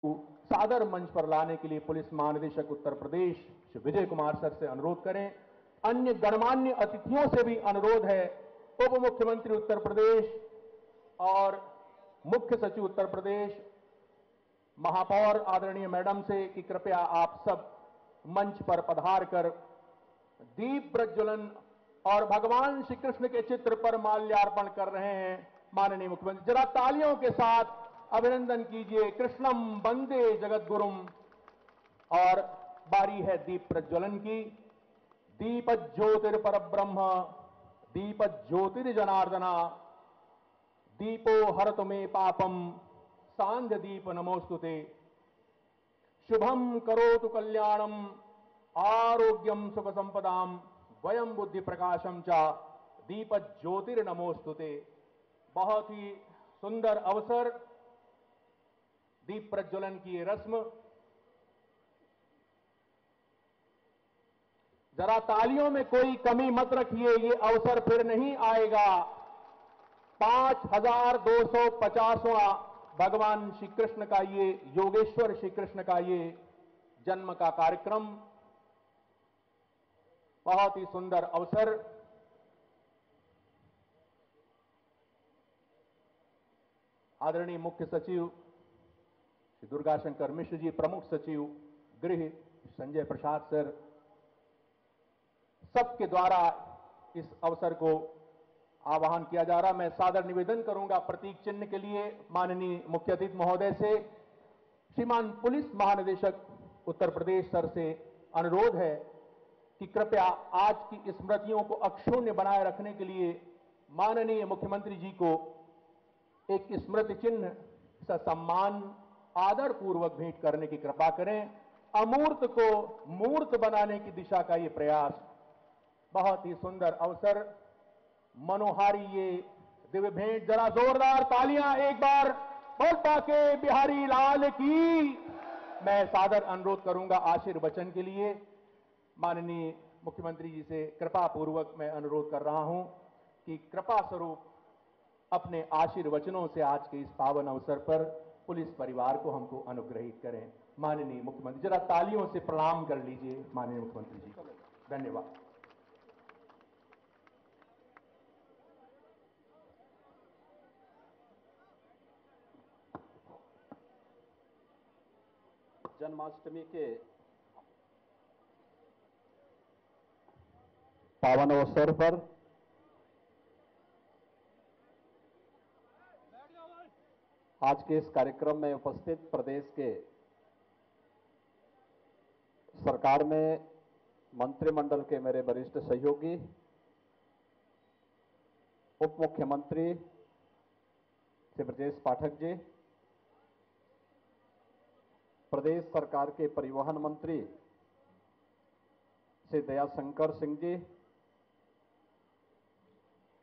सादर मंच पर लाने के लिए पुलिस महानिदेशक उत्तर प्रदेश श्री विजय कुमार सर से अनुरोध करें। अन्य गणमान्य अतिथियों से भी अनुरोध है, उप मुख्यमंत्री उत्तर प्रदेश और मुख्य सचिव उत्तर प्रदेश, महापौर आदरणीय मैडम से कि कृपया आप सब मंच पर पधार कर दीप प्रज्वलन और भगवान श्री कृष्ण के चित्र पर माल्यार्पण कर रहे हैं। माननीय मुख्यमंत्री जरा तालियों के साथ अभिनंदन कीजिए। कृष्णम वंदे जगद्गुरुम। और बारी है दीप प्रज्वलन की। दीप ज्योतिर्पर ब्रह्म, दीप ज्योतिर्जनार्दना, दीपो हरतु मे पापम, सांध्य दीप नमोस्तुते। शुभम करोतु कल्याणम, आरोग्यम सुख संपदाम, वयम बुद्धि प्रकाशम च, दीप ज्योतिर्नमोस्तुते। बहुत ही सुंदर अवसर, दीप प्रज्वलन की ये रस्म। जरा तालियों में कोई कमी मत रखिए, ये अवसर फिर नहीं आएगा। 5250वां भगवान श्री कृष्ण का ये, योगेश्वर श्री कृष्ण का ये जन्म का कार्यक्रम, बहुत ही सुंदर अवसर। आदरणीय मुख्य सचिव श्री दुर्गाशंकर मिश्र जी, प्रमुख सचिव गृह संजय प्रसाद सर, सबके द्वारा इस अवसर को आह्वान किया जा रहा। मैं सादर निवेदन करूंगा प्रतीक चिन्ह के लिए माननीय मुख्य अतिथि महोदय से। श्रीमान पुलिस महानिदेशक उत्तर प्रदेश सर से अनुरोध है कि कृपया आज की स्मृतियों को अक्षुण्य बनाए रखने के लिए माननीय मुख्यमंत्री जी को एक स्मृति चिन्ह सा सम्मान आदर पूर्वक भेंट करने की कृपा करें। अमूर्त को मूर्त बनाने की दिशा का ये प्रयास, बहुत ही सुंदर अवसर, मनोहारी ये दिव्य भेंट। जरा जोरदार तालियां एक बार बोल पाके बिहारी लाल की। मैं सादर अनुरोध करूंगा आशीर्वचन के लिए। माननीय मुख्यमंत्री जी से कृपा पूर्वक मैं अनुरोध कर रहा हूं कि कृपा स्वरूप अपने आशीर्वचनों से आज के इस पावन अवसर पर पुलिस परिवार को हमको अनुग्रहित करें। माननीय मुख्यमंत्री जरा तालियों से प्रणाम कर लीजिए माननीय मुख्यमंत्री जी को। धन्यवाद। जन्माष्टमी के पावन अवसर पर आज के इस कार्यक्रम में उपस्थित प्रदेश के सरकार में मंत्रिमंडल के मेरे वरिष्ठ सहयोगी, उप मुख्यमंत्री श्री ब्रजेश पाठक जी, प्रदेश सरकार के परिवहन मंत्री श्री दयाशंकर सिंह जी,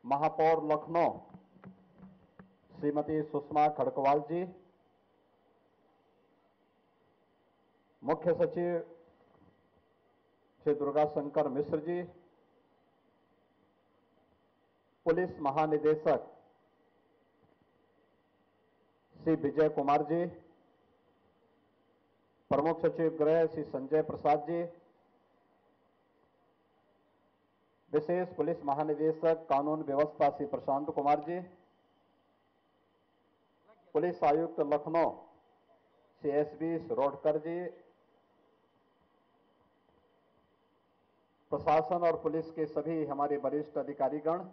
महापौर लखनऊ श्रीमती सुषमा खड़कवाल जी, मुख्य सचिव श्री दुर्गाशंकर मिश्र जी, पुलिस महानिदेशक श्री विजय कुमार जी, प्रमुख सचिव गृह श्री संजय प्रसाद जी, विशेष पुलिस महानिदेशक कानून व्यवस्था श्री प्रशांत कुमार जी, पुलिस आयुक्त लखनऊ श्री एसबी रोडकर जी, प्रशासन और पुलिस के सभी हमारे वरिष्ठ अधिकारीगण,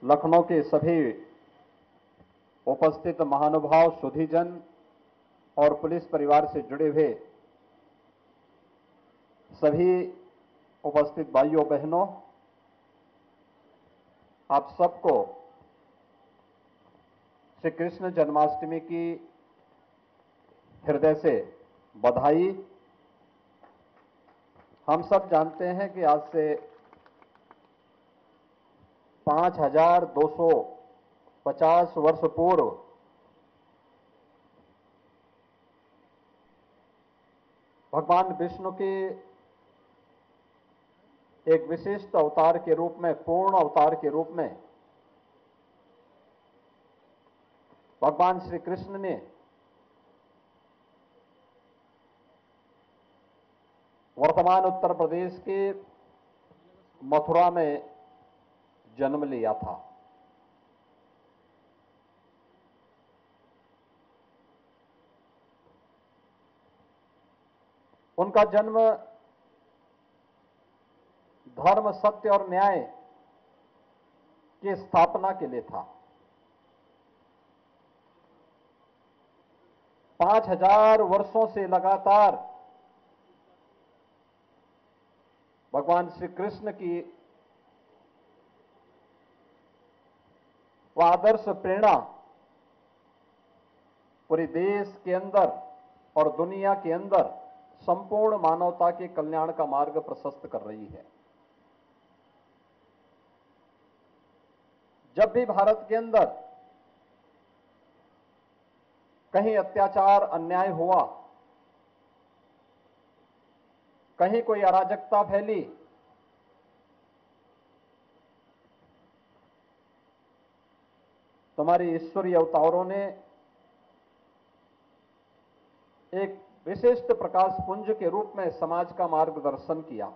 लखनऊ के सभी उपस्थित महानुभाव, सुधीजन और पुलिस परिवार से जुड़े हुए सभी उपस्थित भाइयों बहनों, आप सबको श्री कृष्ण जन्माष्टमी की हृदय से बधाई। हम सब जानते हैं कि आज से 5250 वर्ष पूर्व भगवान विष्णु के एक विशिष्ट अवतार के रूप में, पूर्ण अवतार के रूप में भगवान श्री कृष्ण ने वर्तमान उत्तर प्रदेश के मथुरा में जन्म लिया था। उनका जन्म धर्म, सत्य और न्याय की स्थापना के लिए था। 5000 वर्षों से लगातार भगवान श्री कृष्ण की वह आदर्श प्रेरणा पूरे देश के अंदर और दुनिया के अंदर संपूर्ण मानवता के कल्याण का मार्ग प्रशस्त कर रही है। जब भी भारत के अंदर कहीं अत्याचार, अन्याय हुआ, कहीं कोई अराजकता फैली, तुम्हारे ईश्वरीय अवतारों ने एक विशिष्ट प्रकाश पुंज के रूप में समाज का मार्गदर्शन किया।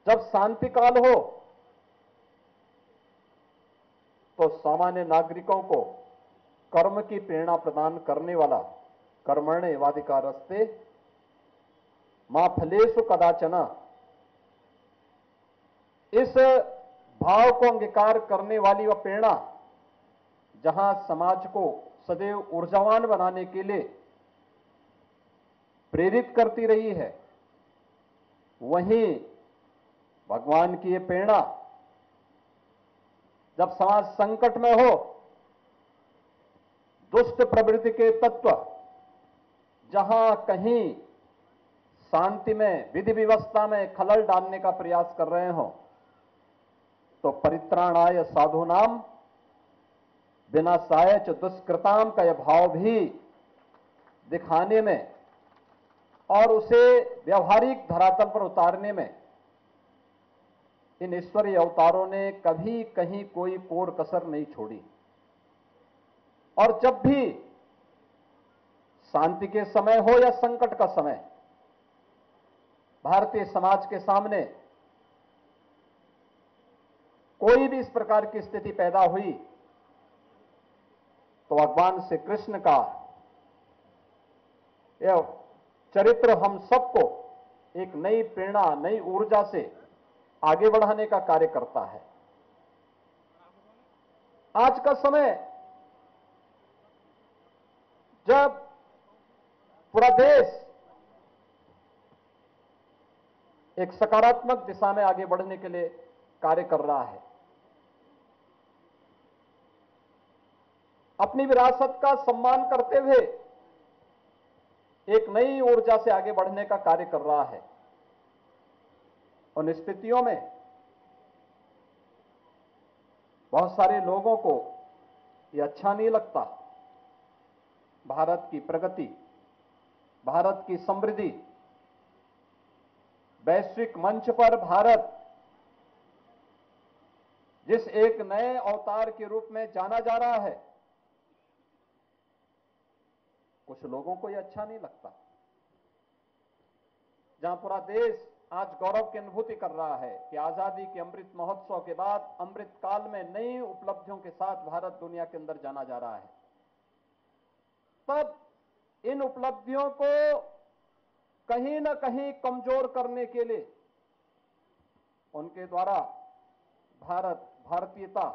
जब शांति काल हो तो सामान्य नागरिकों को कर्म की प्रेरणा प्रदान करने वाला कर्मण्येवाधिकारस्ते मा फलेषु कदाचन, इस भाव को अंगीकार करने वाली वह प्रेरणा जहां समाज को सदैव ऊर्जावान बनाने के लिए प्रेरित करती रही है, वहीं भगवान की ये प्रेरणा जब समाज संकट में हो, दुष्ट प्रवृत्ति के तत्व जहां कहीं शांति में, विधि व्यवस्था में खलल डालने का प्रयास कर रहे हो, तो परित्राणाय साधूनाम विनाशाय च दुष्कृताम का यह भाव भी दिखाने में और उसे व्यवहारिक धरातल पर उतारने में इन ईश्वरीय अवतारों ने कभी कहीं कोई कोर कसर नहीं छोड़ी। और जब भी शांति के समय हो या संकट का समय, भारतीय समाज के सामने कोई भी इस प्रकार की स्थिति पैदा हुई तो भगवान श्री कृष्ण का यह चरित्र हम सबको एक नई प्रेरणा, नई ऊर्जा से आगे बढ़ाने का कार्य करता है। आज का समय जब पूरा देश एक सकारात्मक दिशा में आगे बढ़ने के लिए कार्य कर रहा है, अपनी विरासत का सम्मान करते हुए एक नई ऊर्जा से आगे बढ़ने का कार्य कर रहा है, उन स्थितियों में बहुत सारे लोगों को यह अच्छा नहीं लगता। भारत की प्रगति, भारत की समृद्धि, वैश्विक मंच पर भारत जिस एक नए अवतार के रूप में जाना जा रहा है, कुछ लोगों को यह अच्छा नहीं लगता। जहां पूरा देश आज गौरव की अनुभूति कर रहा है कि आजादी के अमृत महोत्सव के बाद अमृत काल में नई उपलब्धियों के साथ भारत दुनिया के अंदर जाना जा रहा है, तब इन उपलब्धियों को कहीं ना कहीं कमजोर करने के लिए उनके द्वारा भारत, भारतीयता,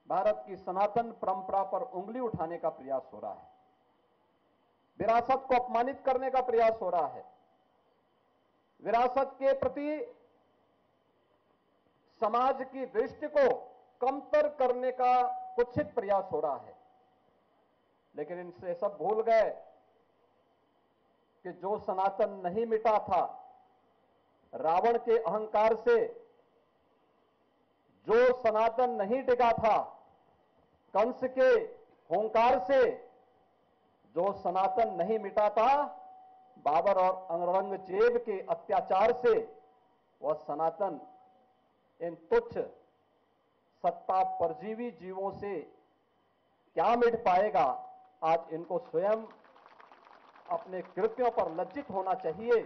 भारत की सनातन परंपरा पर उंगली उठाने का प्रयास हो रहा है, विरासत को अपमानित करने का प्रयास हो रहा है, विरासत के प्रति समाज की दृष्टि को कमतर करने का कुत्सित प्रयास हो रहा है। लेकिन इनसे सब भूल गए कि जो सनातन नहीं मिटा था, रावण के अहंकार से जो सनातन नहीं टिका था, कंस के हुंकार से जो सनातन नहीं मिटा था, बाबर और औरंगजेब के अत्याचार से वह सनातन इन तुच्छ सत्ता परजीवी जीवों से क्या मिट पाएगा, आज इनको स्वयं अपने कृत्यों पर लज्जित होना चाहिए।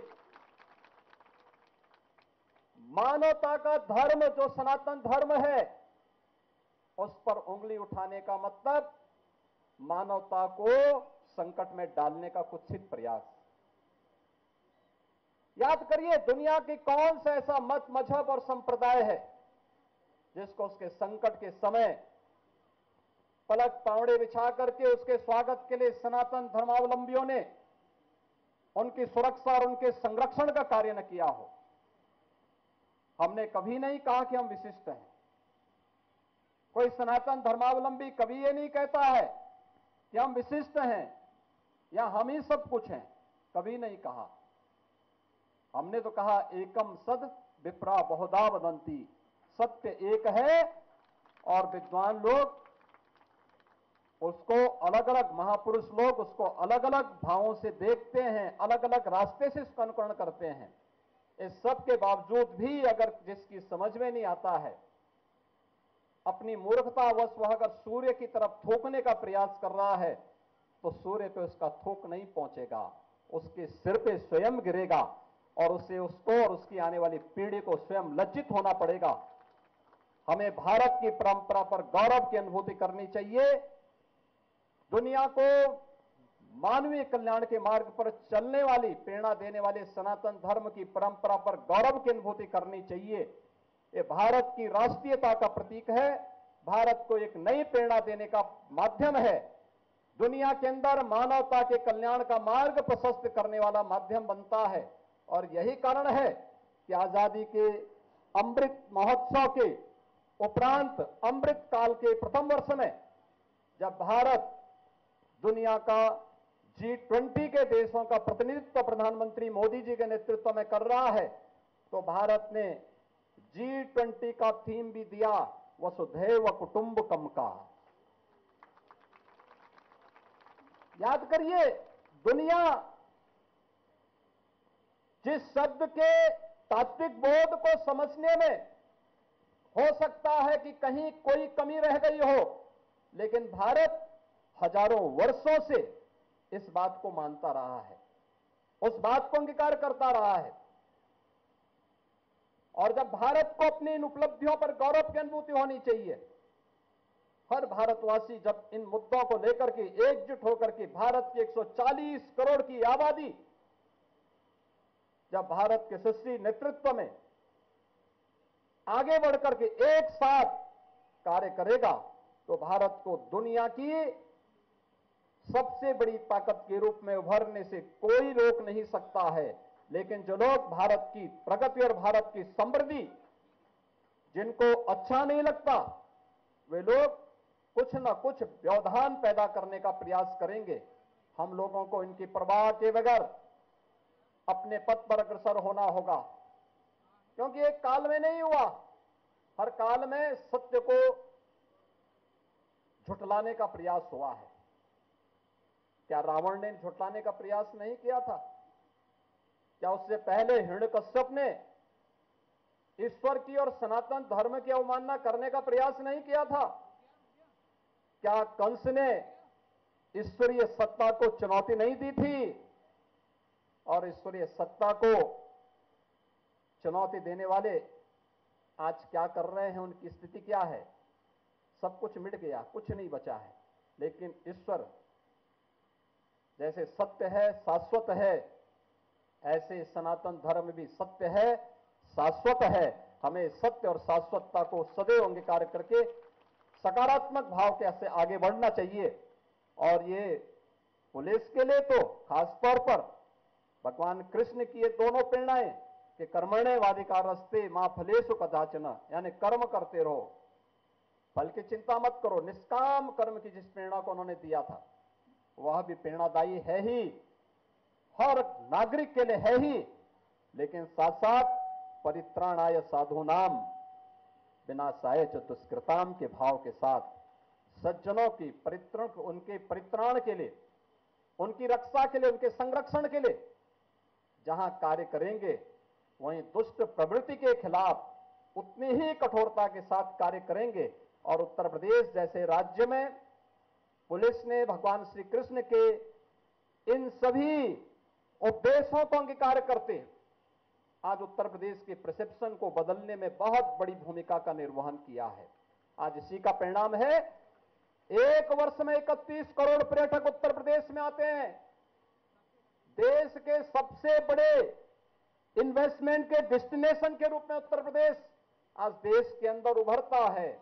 मानवता का धर्म जो सनातन धर्म है, उस पर उंगली उठाने का मतलब मानवता को संकट में डालने का कुत्सित प्रयास। याद करिए, दुनिया की कौन सा ऐसा मत, मजहब और संप्रदाय है जिसको उसके संकट के समय पलक पावड़े बिछा करके उसके स्वागत के लिए सनातन धर्मावलंबियों ने उनकी सुरक्षा और उनके संरक्षण का कार्य न किया हो। हमने कभी नहीं कहा कि हम विशिष्ट हैं। कोई सनातन धर्मावलंबी कभी ये नहीं कहता है कि हम विशिष्ट हैं या हम ही सब कुछ हैं, कभी नहीं कहा। हमने तो कहा एकम सद विप्रा बहुधा वदंती, सत्य एक है और विद्वान लोग उसको अलग अलग, महापुरुष लोग उसको अलग अलग भावों से देखते हैं, अलग अलग रास्ते से इसका अनुकरण करते हैं। इस सब के बावजूद भी अगर जिसकी समझ में नहीं आता है, अपनी मूर्खतावश वह अगर सूर्य की तरफ थूकने का प्रयास कर रहा है, तो सूर्य पे उसका थूक नहीं पहुंचेगा, उसके सिर पे स्वयं गिरेगा और उसे, उसको और उसकी आने वाली पीढ़ी को स्वयं लज्जित होना पड़ेगा। हमें भारत की परंपरा पर गौरव की अनुभूति करनी चाहिए। दुनिया को मानवीय कल्याण के मार्ग पर चलने वाली, प्रेरणा देने वाले सनातन धर्म की परंपरा पर गौरव की अनुभूति करनी चाहिए। ये भारत की राष्ट्रीयता का प्रतीक है, भारत को एक नई प्रेरणा देने का माध्यम है, दुनिया के अंदर मानवता के कल्याण का मार्ग प्रशस्त करने वाला माध्यम बनता है। और यही कारण है कि आजादी के अमृत महोत्सव के उपरांत अमृत काल के प्रथम वर्ष में जब भारत दुनिया का G20 के देशों का प्रतिनिधित्व प्रधानमंत्री मोदी जी के नेतृत्व में कर रहा है, तो भारत ने G20 का थीम भी दिया वसुधैव कुटुंबकम का। याद करिए, दुनिया जिस शब्द के तात्विक बोध को समझने में हो सकता है कि कहीं कोई कमी रह गई हो, लेकिन भारत हजारों वर्षों से इस बात को मानता रहा है, उस बात को अंगीकार करता रहा है। और जब भारत को अपनी इन उपलब्धियों पर गौरव की अनुभूति होनी चाहिए, हर भारतवासी जब इन मुद्दों को लेकर के एकजुट होकर के भारत की 140 करोड़ की आबादी जब भारत के यशस्वी नेतृत्व में आगे बढ़कर के एक साथ कार्य करेगा, तो भारत को दुनिया की सबसे बड़ी ताकत के रूप में उभरने से कोई रोक नहीं सकता है। लेकिन जो लोग भारत की प्रगति और भारत की समृद्धि जिनको अच्छा नहीं लगता, वे लोग कुछ न कुछ व्यवधान पैदा करने का प्रयास करेंगे। हम लोगों को इनकी परवाह के बगैर अपने पथ पर अग्रसर होना होगा, क्योंकि एक काल में नहीं हुआ, हर काल में सत्य को झुठलाने का प्रयास हुआ है। क्या रावण ने झुठलाने का प्रयास नहीं किया था? क्या उससे पहले हिरण्यकश्यप ने ईश्वर की और सनातन धर्म की अवमानना करने का प्रयास नहीं किया था? क्या कंस ने ईश्वरीय सत्ता को चुनौती नहीं दी थी? और ईश्वरीय सत्ता को चुनौती देने वाले आज क्या कर रहे हैं, उनकी स्थिति क्या है? सब कुछ मिट गया, कुछ नहीं बचा है। लेकिन ईश्वर जैसे सत्य है, शाश्वत है, ऐसे सनातन धर्म भी सत्य है, शाश्वत है। हमें सत्य और शाश्वतता को सदैव अंगीकार करके सकारात्मक भाव के से आगे बढ़ना चाहिए। और ये पुलिस के लिए तो खास तौर पर भगवान कृष्ण की ये दोनों प्रेरणाएं कि कर्मण्येवाधिकारस्ते मां फलेषु कदाचन, यानी कर्म करते रहो, फल की चिंता मत करो। निष्काम कर्म की जिस प्रेरणा को उन्होंने दिया था, वह भी प्रेरणादायी है ही, हर नागरिक के लिए है ही, लेकिन साथ साथ परित्राणाय साधूनाम विनाशाय च दुष्कृताम के भाव के साथ सज्जनों की परित्रण, उनके परित्राण के लिए, उनकी रक्षा के लिए, उनके संरक्षण के लिए जहां कार्य करेंगे, वहीं दुष्ट प्रवृत्ति के खिलाफ उतनी ही कठोरता के साथ कार्य करेंगे। और उत्तर प्रदेश जैसे राज्य में पुलिस ने भगवान श्री कृष्ण के इन सभी उपदेशों को अंगीकार करते आज उत्तर प्रदेश के परसेप्शन को बदलने में बहुत बड़ी भूमिका का निर्वहन किया है। आज इसी का परिणाम है, एक वर्ष में 31 करोड़ पर्यटक उत्तर प्रदेश में आते हैं। देश के सबसे बड़े इन्वेस्टमेंट के डेस्टिनेशन के रूप में उत्तर प्रदेश आज देश के अंदर उभरता है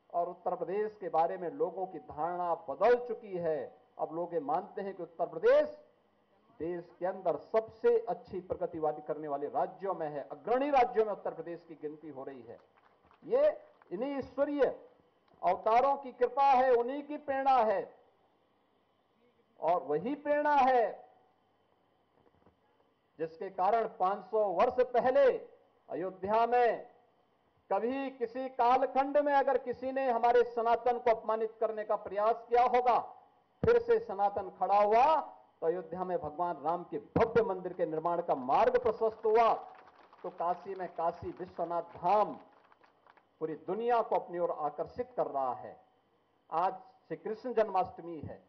और उत्तर प्रदेश के बारे में लोगों की धारणा बदल चुकी है। अब लोग ये मानते हैं कि उत्तर प्रदेश देश के अंदर सबसे अच्छी प्रगति करने वाले राज्यों में है, अग्रणी राज्यों में उत्तर प्रदेश की गिनती हो रही है। ये इन्हीं ईश्वरीय अवतारों की कृपा है, उन्हीं की प्रेरणा है और वही प्रेरणा है जिसके कारण 500 वर्ष पहले अयोध्या में कभी किसी कालखंड में अगर किसी ने हमारे सनातन को अपमानित करने का प्रयास किया होगा, फिर से सनातन खड़ा हुआ तो अयोध्या में भगवान राम के भव्य मंदिर के निर्माण का मार्ग प्रशस्त हुआ। तो काशी में काशी विश्वनाथ धाम पूरी दुनिया को अपनी ओर आकर्षित कर रहा है। आज श्री कृष्ण जन्माष्टमी है।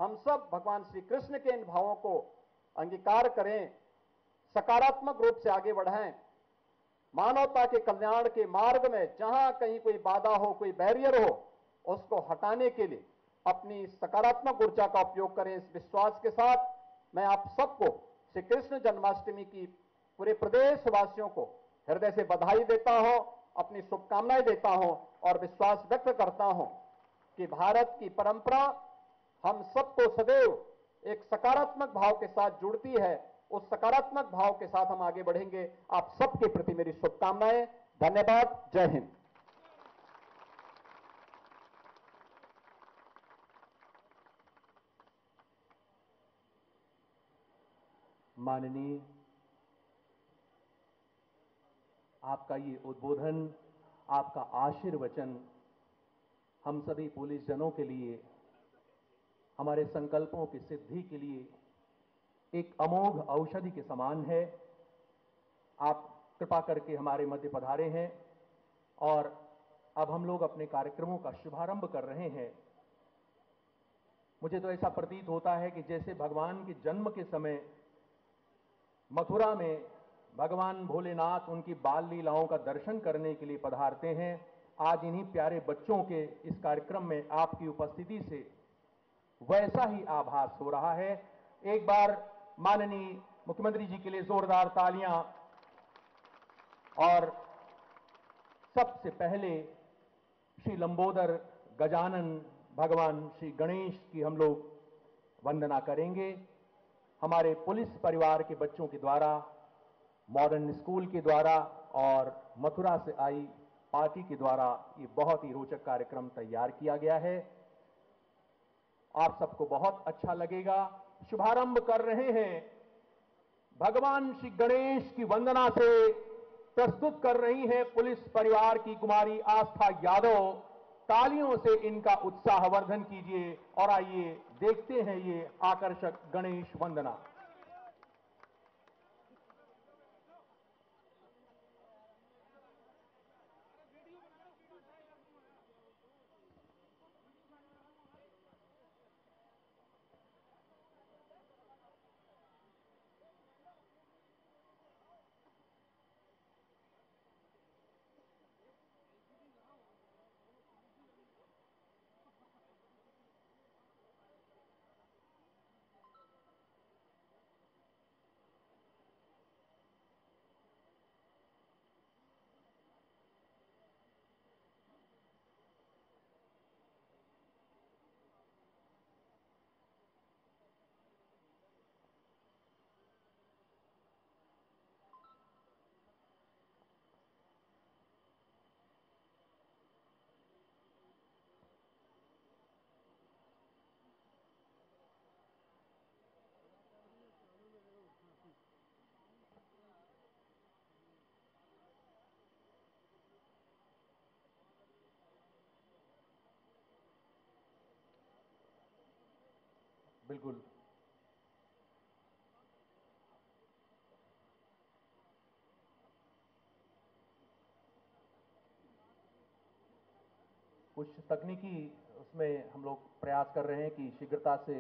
हम सब भगवान श्री कृष्ण के इन भावों को अंगीकार करें, सकारात्मक रूप से आगे बढ़ें। मानवता के कल्याण के मार्ग में जहां कहीं कोई बाधा हो, कोई बैरियर हो, उसको हटाने के लिए अपनी सकारात्मक ऊर्जा का उपयोग करें। इस विश्वास के साथ मैं आप सबको श्री कृष्ण जन्माष्टमी की पूरे प्रदेशवासियों को हृदय से बधाई देता हूं, अपनी शुभकामनाएं देता हूं और विश्वास व्यक्त करता हूं कि भारत की परंपरा हम सबको सदैव एक सकारात्मक भाव के साथ जुड़ती है। उस सकारात्मक भाव के साथ हम आगे बढ़ेंगे। आप सबके प्रति मेरी शुभकामनाएं। धन्यवाद। जय हिंद। माननीय, आपका ये उद्बोधन, आपका आशीर्वचन हम सभी पुलिस जनों के लिए, हमारे संकल्पों की सिद्धि के लिए एक अमोघ औषधि के समान है। आप कृपा करके हमारे मध्य पधारे हैं और अब हम लोग अपने कार्यक्रमों का शुभारंभ कर रहे हैं। मुझे तो ऐसा प्रतीत होता है कि जैसे भगवान के जन्म के समय मथुरा में भगवान भोलेनाथ उनकी बाल लीलाओं का दर्शन करने के लिए पधारते हैं, आज इन्हीं प्यारे बच्चों के इस कार्यक्रम में आपकी उपस्थिति से वैसा ही आभास हो रहा है। एक बार माननीय मुख्यमंत्री जी के लिए जोरदार तालियां। और सबसे पहले श्री लंबोदर गजानन भगवान श्री गणेश की हम लोग वंदना करेंगे। हमारे पुलिस परिवार के बच्चों के द्वारा, मॉडर्न स्कूल के द्वारा और मथुरा से आई पार्टी के द्वारा ये बहुत ही रोचक कार्यक्रम तैयार किया गया है। आप सबको बहुत अच्छा लगेगा। शुभारंभ कर रहे हैं भगवान श्री गणेश की वंदना से। प्रस्तुत कर रही हैं पुलिस परिवार की कुमारी आस्था यादव। तालियों से इनका उत्साहवर्धन कीजिए और आइए देखते हैं ये आकर्षक गणेश वंदना। बिल्कुल। कुछ तकनीकी उसमें हम लोग प्रयास कर रहे हैं कि शीघ्रता से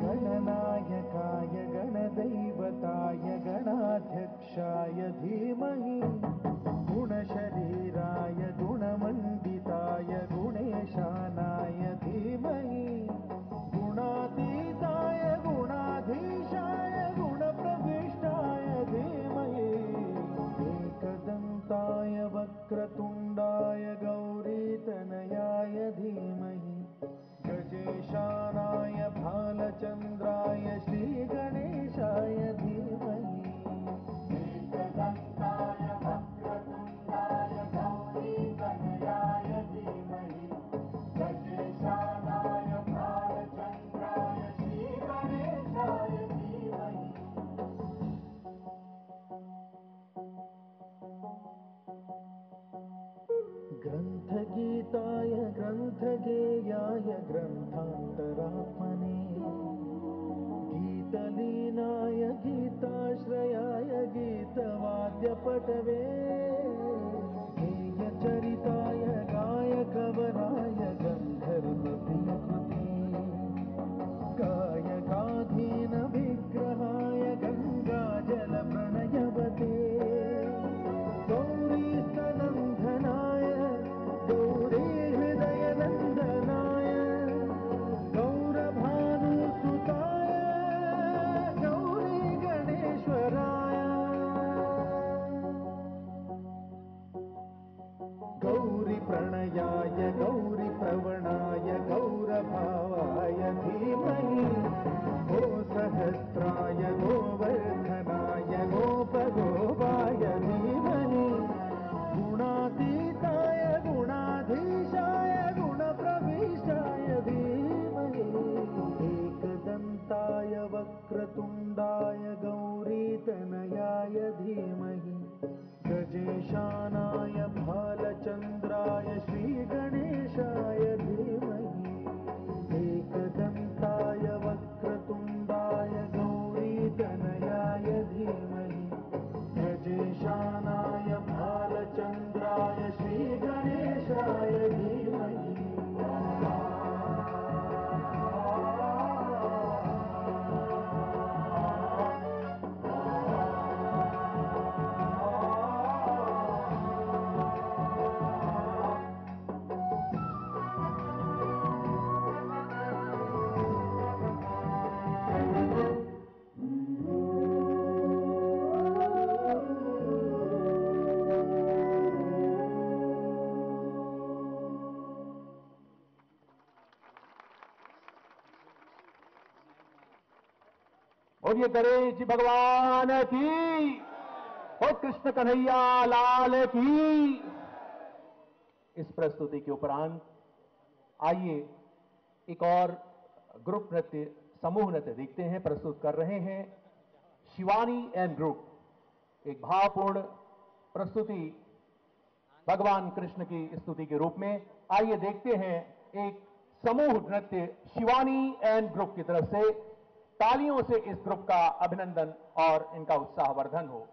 गणनायकाय गणदैवताय गणाध्यक्षाय धीमहि गुणशरीराय गुणमण्डिताय गुणेशानाय धीमहि गुणातीताय गुणाधीशाय गुणप्रविष्टाय धीमहि एकदन्ताय वक्रतुण्डाय गौरीतनयाय धीमहि गजेशानाय भालचन्द्राय श्रीगणेशाय धीमहि एकदन्ताय वक्रतुण्डाय गौरीतनयाय धीमहि गजेशानाय भालचन्द्राय श्रीगणेशाय धीमहि ग्रन्थगीताय ग्रन्थगेयाय ग्रन्थान्तरात्मने गीतलीनाय गीताश्रयाय गीतवाद्यपटवे गेयचरिताय गायकवराय गन्धर्वप्रियकृते गायकाधीनविग्रहाय गङ्गाजलप्रणयवते गौरीस्तनन्दनाय गौरीहृदयनन्दनाय गौरभानुसुताय गौरीगणेश्वराय गौरीप्रणयाय गौरीप्रवणाय गौरभावाय धीमहि गोसहस्राय गोवर्धनाय गोपगोपाय धीमहि गुणातीताय गुणाधीशाय गुणप्रविष्टाय धीमहि एकदन्ताय वक्रतुण्डाय गौरीतनयाय धीमहि गजेशानाय भालचन्द्राय श्रीगणेशाय धीमहि एकदन्ताय वक्रतुण्डाय गौरीतनयाय धीमहि गजेशानाय भालचन्द्राय श्रीगणेशाय धीमहि बोलिए गणेश जी भगवान की और कृष्ण कन्हैया लाल की। इस प्रस्तुति के उपरांत आइए एक और ग्रुप नृत्य समूह नृत्य देखते हैं। प्रस्तुत कर रहे हैं शिवानी एंड ग्रुप। एक भावपूर्ण प्रस्तुति भगवान कृष्ण की स्तुति के रूप में। आइए देखते हैं एक समूह नृत्य शिवानी एंड ग्रुप की तरफ से। तालियों से इस ग्रुप का अभिनंदन और इनका उत्साहवर्धन हो।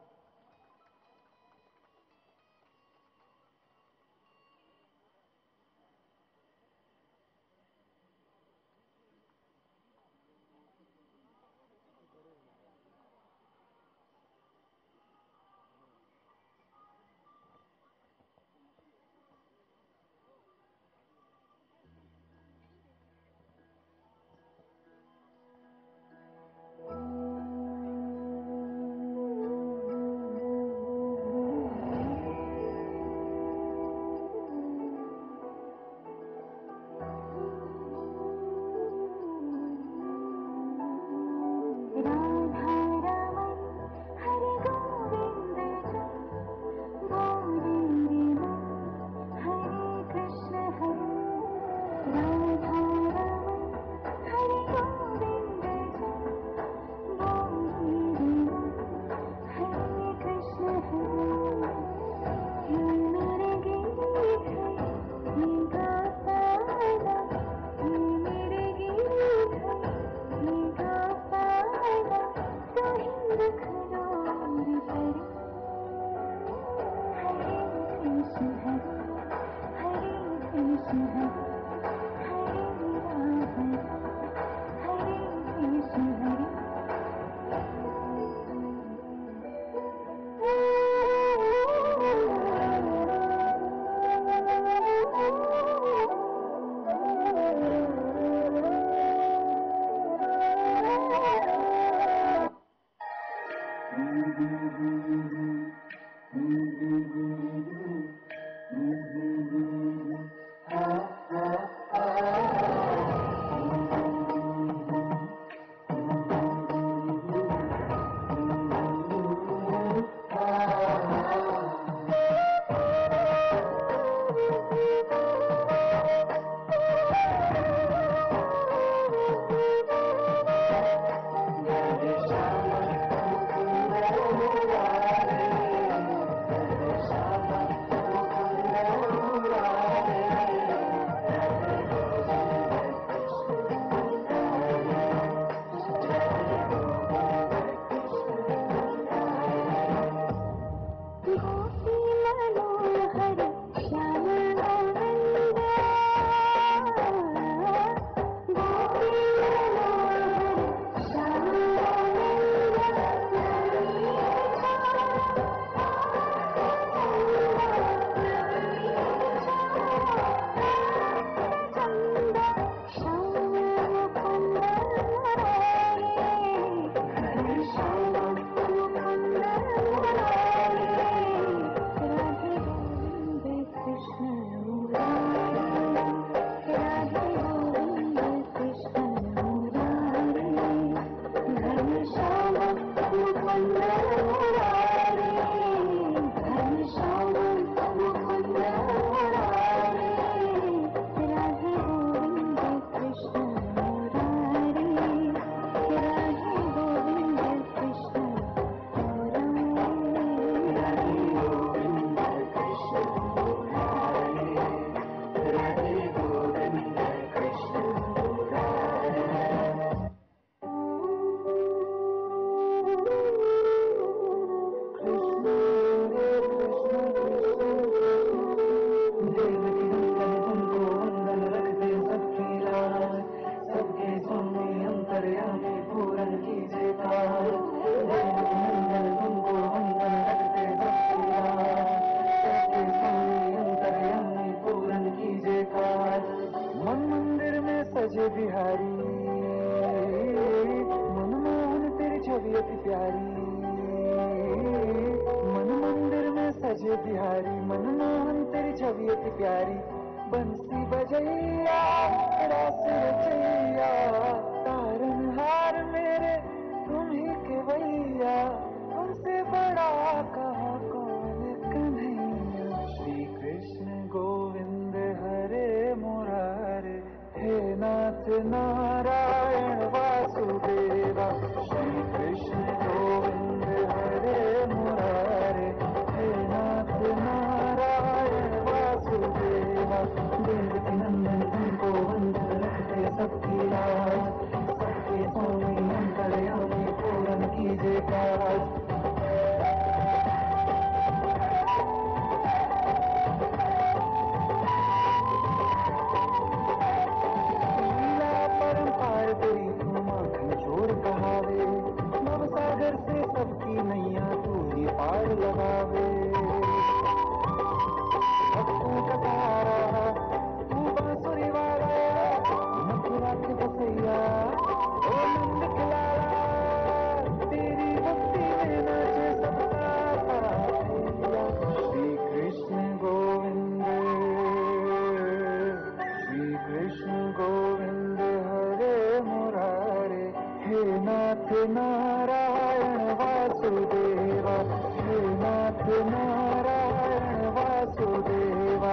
नारायण वासुदेव श्रीनाथ नारायण वासुदेव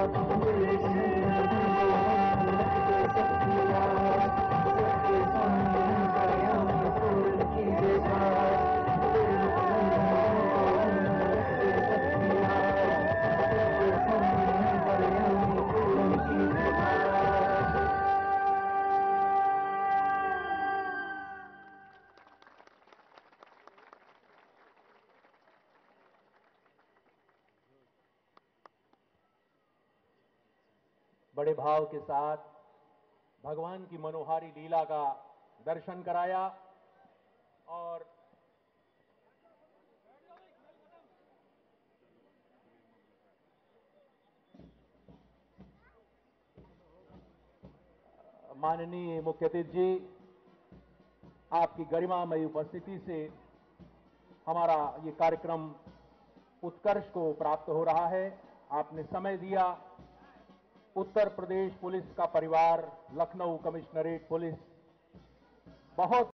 बड़े भाव के साथ भगवान की मनोहारी लीला का दर्शन कराया और माननीय मुख्य अतिथि जी, आपकी गरिमामयी उपस्थिति से हमारा ये कार्यक्रम उत्कर्ष को प्राप्त हो रहा है। आपने समय दिया। उत्तर प्रदेश पुलिस का परिवार, लखनऊ कमिश्नरेट पुलिस बहुत